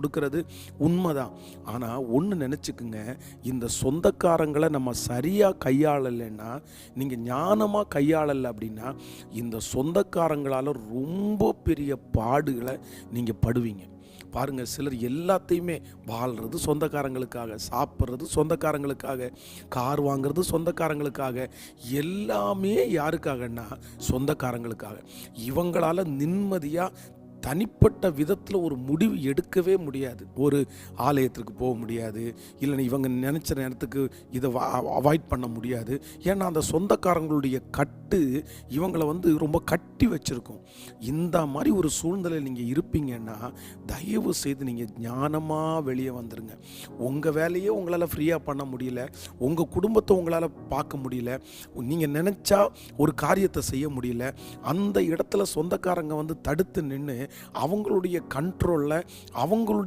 கொடுக்கறது உண்மைதான். ஆனால் ஒன்று நினச்சிக்குங்க, இந்த சொந்தக்காரங்களை நம்ம சரியாக கையாளலைன்னா, நீங்கள் ஞானமாக கையாளலை அப்படின்னா, இந்த சொந்தக்காரங்களால் ரொம்ப பெரிய பாடுகளை நீங்கள் படுவீங்க. பாருங்கள், சிலர் எல்லாத்தையுமே வாழ்கிறது சொந்தக்காரங்களுக்காக, சாப்பிட்றது சொந்தக்காரங்களுக்காக, கார் வாங்குறது சொந்தக்காரங்களுக்காக, எல்லாமே யாருக்காகன்னா சொந்தக்காரங்களுக்காக. இவங்களால் நிம்மதியாக தனிப்பட்ட விதத்தில் ஒரு முடிவு எடுக்கவே முடியாது. ஒரு ஆலயத்திற்கு போக முடியாது, இல்லைன்னா இவங்க நினச்ச நேரத்துக்கு இதை அவாய்ட் பண்ண முடியாது. ஏன்னா அந்த சொந்தக்காரங்களுடைய கட்டு இவங்களை ரொம்ப கட்டி வச்சுருக்கும். இந்த மாதிரி ஒரு சூழ்நிலையில் நீங்கள் இருப்பீங்கன்னா தயவு செய்து நீங்கள் ஞானமாக வெளியே வந்துடுங்க. உங்கள் வேலையே உங்களால் ஃப்ரீயாக பண்ண முடியல, உங்கள் குடும்பத்தை உங்களால் பார்க்க முடியல, நீங்கள் நினச்சா ஒரு காரியத்தை செய்ய முடியல, அந்த இடத்துல சொந்தக்காரங்க தடுத்து நின்று அவங்களுடைய கண்ட்ரோலில் அவங்களுடைய